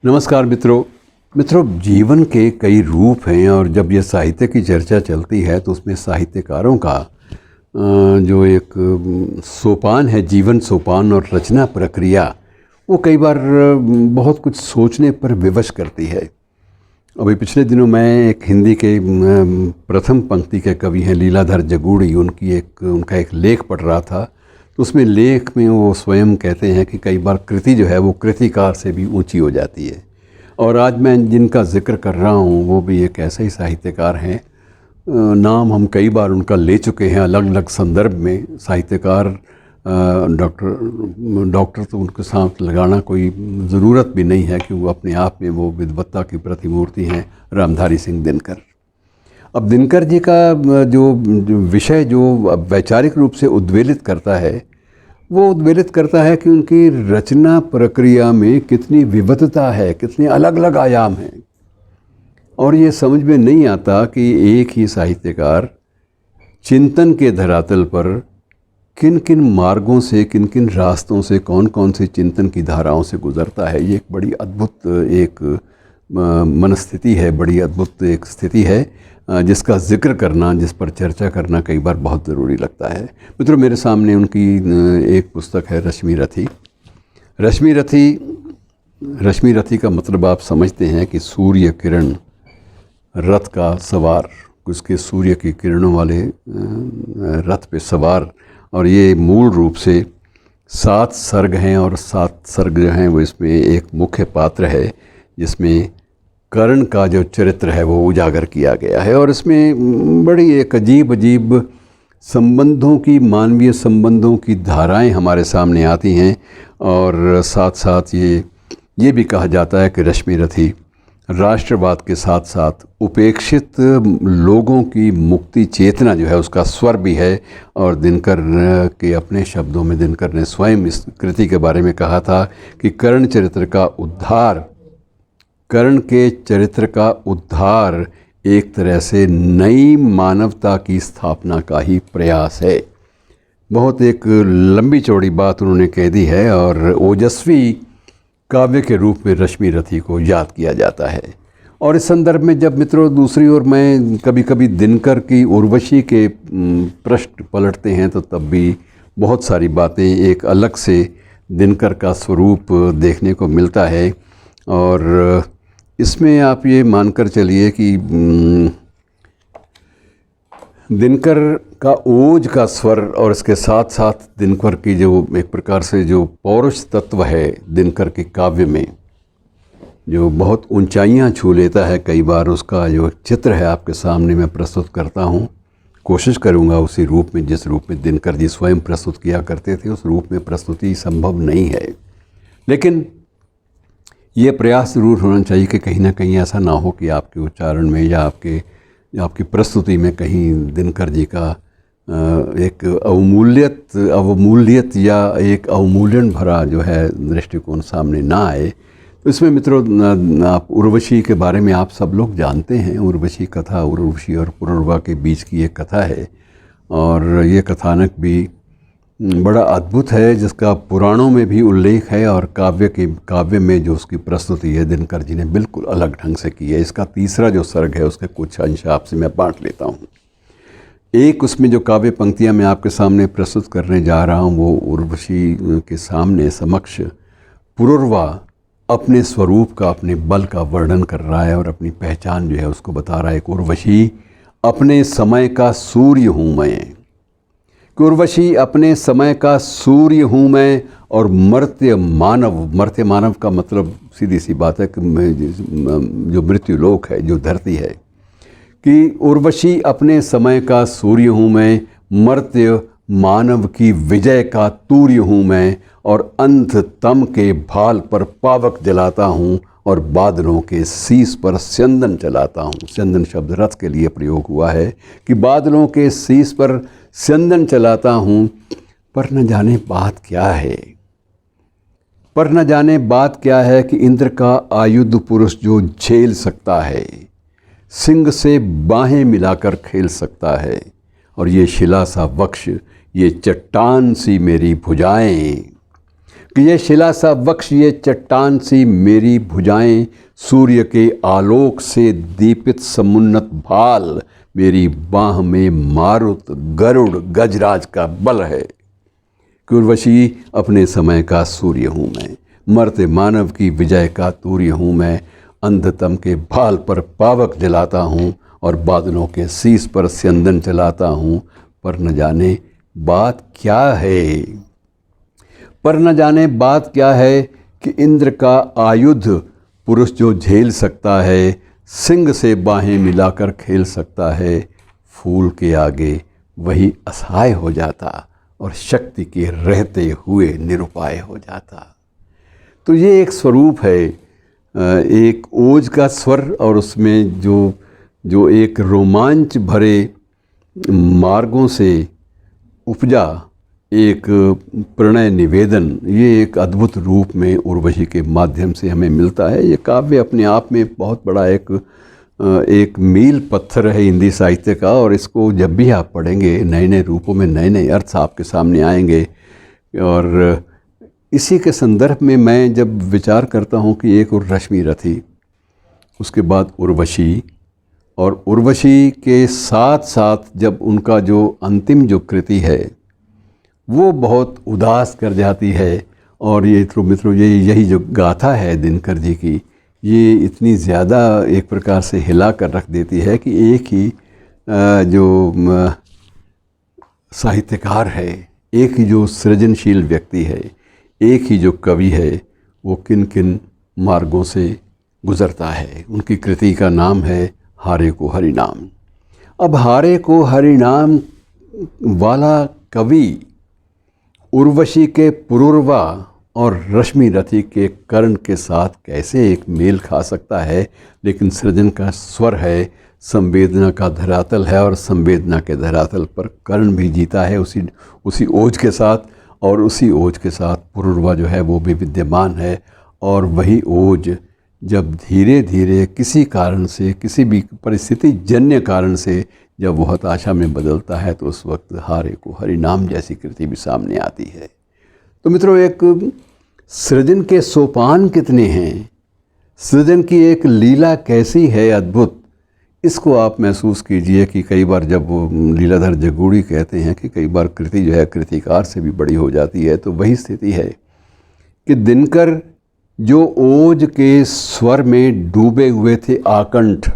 नमस्कार मित्रों जीवन के कई रूप हैं और जब ये साहित्य की चर्चा चलती है तो उसमें साहित्यकारों का जो एक सोपान है, जीवन सोपान और रचना प्रक्रिया, वो कई बार बहुत कुछ सोचने पर विवश करती है। अभी पिछले दिनों मैं एक हिंदी के प्रथम पंक्ति के कवि हैं लीलाधर जगूड़ी, उनका एक लेख पढ़ रहा था। तो उसमें लेख में वो स्वयं कहते हैं कि कई बार कृति जो है वो कृतिकार से भी ऊंची हो जाती है। और आज मैं जिनका जिक्र कर रहा हूँ वो भी एक ऐसे ही साहित्यकार हैं। नाम हम कई बार उनका ले चुके हैं अलग अलग संदर्भ में। साहित्यकार डॉक्टर तो उनके साथ लगाना कोई ज़रूरत भी नहीं है कि वो अपने आप में वो विद्वत्ता की प्रतिमूर्ति हैं, रामधारी सिंह दिनकर। अब दिनकर जी का जो विषय जो वैचारिक रूप से उद्वेलित करता है, वो उद्वेलित करता है कि उनकी रचना प्रक्रिया में कितनी विविधता है, कितने अलग अलग आयाम हैं। और ये समझ में नहीं आता कि एक ही साहित्यकार चिंतन के धरातल पर किन किन मार्गों से, किन किन रास्तों से, कौन कौन से चिंतन की धाराओं से गुज़रता है। ये एक बड़ी अद्भुत एक मनस्थिति है, बड़ी अद्भुत एक स्थिति है जिसका जिक्र करना, जिस पर चर्चा करना कई बार बहुत ज़रूरी लगता है। मित्रों, मेरे सामने उनकी एक पुस्तक है रश्मि रथी। रश्मि रथी का मतलब आप समझते हैं कि सूर्य किरण रथ का सवार, उसके सूर्य की किरणों वाले रथ पे सवार। और ये मूल रूप से 7 सर्ग हैं और 7 सर्ग जो हैं वो इसमें एक मुख्य पात्र है जिसमें कर्ण का जो चरित्र है वो उजागर किया गया है। और इसमें बड़ी एक अजीब अजीब संबंधों की, मानवीय संबंधों की धाराएं हमारे सामने आती हैं। और साथ साथ ये भी कहा जाता है कि रश्मि रथी राष्ट्रवाद के साथ साथ उपेक्षित लोगों की मुक्ति चेतना जो है उसका स्वर भी है। और दिनकर के अपने शब्दों में दिनकर ने स्वयं इस कृति के बारे में कहा था कि कर्ण के चरित्र का उद्धार एक तरह से नई मानवता की स्थापना का ही प्रयास है। बहुत एक लंबी चौड़ी बात उन्होंने कह दी है और ओजस्वी काव्य के रूप में रश्मि रथी को याद किया जाता है। और इस संदर्भ में जब मित्रों दूसरी ओर मैं कभी कभी दिनकर की उर्वशी के पृष्ठ पलटते हैं तो तब भी बहुत सारी बातें, एक अलग से दिनकर का स्वरूप देखने को मिलता है। और इसमें आप ये मानकर चलिए कि दिनकर का ओज का स्वर और इसके साथ साथ दिनकर की जो एक प्रकार से जो पौरुष तत्व है दिनकर के काव्य में, जो बहुत ऊंचाइयां छू लेता है, कई बार उसका जो चित्र है आपके सामने मैं प्रस्तुत करता हूं। कोशिश करूंगा उसी रूप में, जिस रूप में दिनकर जी स्वयं प्रस्तुत किया करते थे, उस रूप में प्रस्तुति संभव नहीं है। लेकिन ये प्रयास ज़रूर होना चाहिए कि कहीं ना कहीं ऐसा ना हो कि आपके उच्चारण में या आपकी प्रस्तुति में कहीं दिनकर जी का एक अवमूल्यत या एक अवमूल्यन भरा जो है दृष्टिकोण सामने ना आए। तो इसमें मित्रों आप उर्वशी के बारे में आप सब लोग जानते हैं। उर्वशी कथा, उर्वशी और पुरुरवा के बीच की एक कथा है और ये कथानक भी बड़ा अद्भुत है, जिसका पुराणों में भी उल्लेख है और काव्य में जो उसकी प्रस्तुति है दिनकर जी ने बिल्कुल अलग ढंग से की है। इसका तीसरा जो सर्ग है उसके कुछ अंश आपसे मैं बांट लेता हूँ। एक उसमें जो काव्य पंक्तियाँ मैं आपके सामने प्रस्तुत करने जा रहा हूँ वो उर्वशी के सामने समक्ष पुरुरवा अपने स्वरूप का, अपने बल का वर्णन कर रहा है और अपनी पहचान जो है उसको बता रहा है। उर्वशी अपने समय का सूर्य हूँ मैं, उर्वशी अपने समय का सूर्य हूँ मैं और मर्त्य मानव का मतलब सीधी सी बात है कि जो मृत्यु लोक है, जो धरती है, कि उर्वशी अपने समय का सूर्य हूँ मैं, मर्त्य मानव की विजय का तूर्य हूँ मैं और अंत तम के भाल पर पावक जलाता हूँ और बादलों के शीश पर स्यंदन चलाता हूँ। स्यंदन शब्द रथ के लिए प्रयोग हुआ है कि बादलों के शीश पर स्यंदन चलाता हूँ। पर न जाने बात क्या है कि इंद्र का आयुध पुरुष जो झेल सकता है, सिंह से बाहें मिलाकर खेल सकता है और ये शिला सा वक्ष, ये चट्टान सी मेरी भुजाएं, कि ये शिला सा वक्ष, ये चट्टान सी मेरी भुजाएं, सूर्य के आलोक से दीपित समुन्नत भाल, मेरी बाह में मारुत गरुड़ गजराज का बल है। कि उर्वशी अपने समय का सूर्य हूँ मैं, मरते मानव की विजय का तूर्य हूँ मैं, अंधतम के भाल पर पावक जलाता हूँ और बादलों के शीस पर स्यंदन चलाता हूँ। पर न जाने बात क्या है, पर न जाने बात क्या है कि इंद्र का आयुध पुरुष जो झेल सकता है, सिंह से बाहें मिलाकर खेल सकता है, फूल के आगे वही असहाय हो जाता और शक्ति के रहते हुए निरुपाय हो जाता। तो ये एक स्वरूप है, एक ओज का स्वर, और उसमें जो एक रोमांच भरे मार्गों से उपजा एक प्रणय निवेदन, ये एक अद्भुत रूप में उर्वशी के माध्यम से हमें मिलता है। ये काव्य अपने आप में बहुत बड़ा एक मील पत्थर है हिंदी साहित्य का, और इसको जब भी आप पढ़ेंगे नए नए रूपों में नए नए अर्थ आपके सामने आएंगे। और इसी के संदर्भ में मैं जब विचार करता हूँ कि एक रश्मि रथी, उसके बाद उर्वशी, और उर्वशी के साथ साथ जब उनका जो अंतिम जो कृति है वो बहुत उदास कर जाती है। और ये तो मित्रों यही जो गाथा है दिनकर जी की, ये इतनी ज़्यादा एक प्रकार से हिला कर रख देती है कि एक ही जो साहित्यकार है, एक ही जो सृजनशील व्यक्ति है, एक ही जो कवि है, वो किन किन मार्गों से गुज़रता है। उनकी कृति का नाम है हारे को हरि नाम। अब हारे को हरि नाम वाला कवि उर्वशी के पुरुरवा और रश्मि रथी के कर्ण के साथ कैसे एक मेल खा सकता है। लेकिन सृजन का स्वर है, संवेदना का धरातल है, और संवेदना के धरातल पर कर्ण भी जीता है उसी ओज के साथ, और उसी ओज के साथ पुरुरवा जो है वो भी विद्यमान है। और वही ओज जब धीरे धीरे किसी कारण से, किसी भी परिस्थिति जन्य कारण से जब वो हताशा में बदलता है, तो उस वक्त हारे को हरि नाम जैसी कृति भी सामने आती है। तो मित्रों, एक सृजन के सोपान कितने हैं, सृजन की एक लीला कैसी है अद्भुत, इसको आप महसूस कीजिए कि कई बार जब वो लीलाधर जगूड़ी कहते हैं कि कई बार कृति जो है कृतिकार से भी बड़ी हो जाती है, तो वही स्थिति है कि दिनकर जो ओज के स्वर में डूबे हुए थे आकंठ,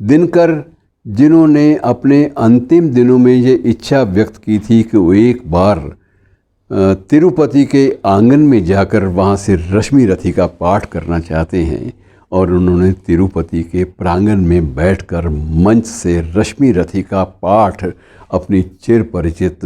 दिनकर जिन्होंने अपने अंतिम दिनों में ये इच्छा व्यक्त की थी कि वो एक बार तिरुपति के आंगन में जाकर वहाँ से रश्मि रथी का पाठ करना चाहते हैं, और उन्होंने तिरुपति के प्रांगण में बैठकर मंच से रश्मि रथी का पाठ अपनी चिर परिचित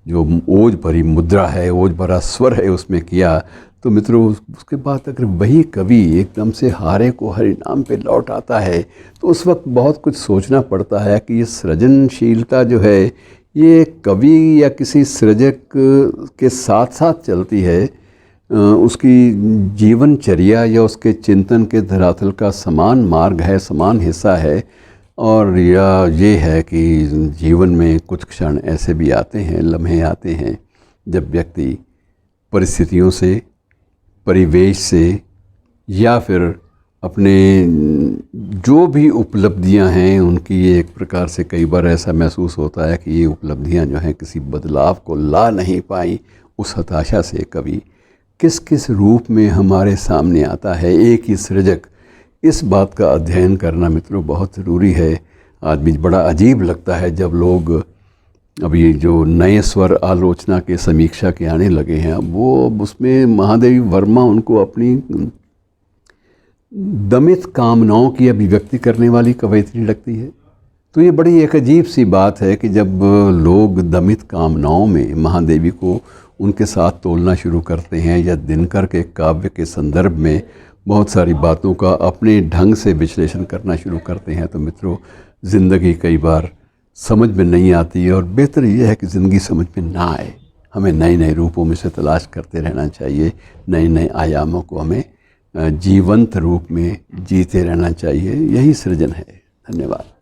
जो ओज भरी मुद्रा है, ओज भरा स्वर है, उसमें किया। तो मित्रों, उसके बाद अगर वही कवि एकदम से हारे को हरि नाम पे लौट आता है, तो उस वक्त बहुत कुछ सोचना पड़ता है कि ये सृजनशीलता जो है ये कवि या किसी सृजक के साथ साथ चलती है, उसकी जीवनचर्या या उसके चिंतन के धरातल का समान मार्ग है, समान हिस्सा है। और या ये है कि जीवन में कुछ क्षण ऐसे भी आते हैं, लम्हे आते हैं, जब व्यक्ति परिस्थितियों से, परिवेश से, या फिर अपने जो भी उपलब्धियां हैं उनकी एक प्रकार से कई बार ऐसा महसूस होता है कि ये उपलब्धियां जो हैं किसी बदलाव को ला नहीं पाई। उस हताशा से कवि किस किस रूप में हमारे सामने आता है, एक ही सृजक, इस बात का अध्ययन करना मित्रों बहुत ज़रूरी है। आज भी बड़ा अजीब लगता है जब लोग अभी जो नए स्वर आलोचना के समीक्षा के आने लगे हैं, वो उसमें महादेवी वर्मा उनको अपनी दमित कामनाओं की अभिव्यक्ति करने वाली कवयित्री लगती है। तो ये बड़ी एक अजीब सी बात है कि जब लोग दमित कामनाओं में महादेवी को उनके साथ तोलना शुरू करते हैं, या दिनकर के काव्य के संदर्भ में बहुत सारी बातों का अपने ढंग से विश्लेषण करना शुरू करते हैं, तो मित्रों ज़िंदगी कई बार समझ में नहीं आती है। और बेहतर यह है कि ज़िंदगी समझ में ना आए, हमें नए नए रूपों में से तलाश करते रहना चाहिए, नए नए आयामों को हमें जीवंत रूप में जीते रहना चाहिए। यही सृजन है। धन्यवाद।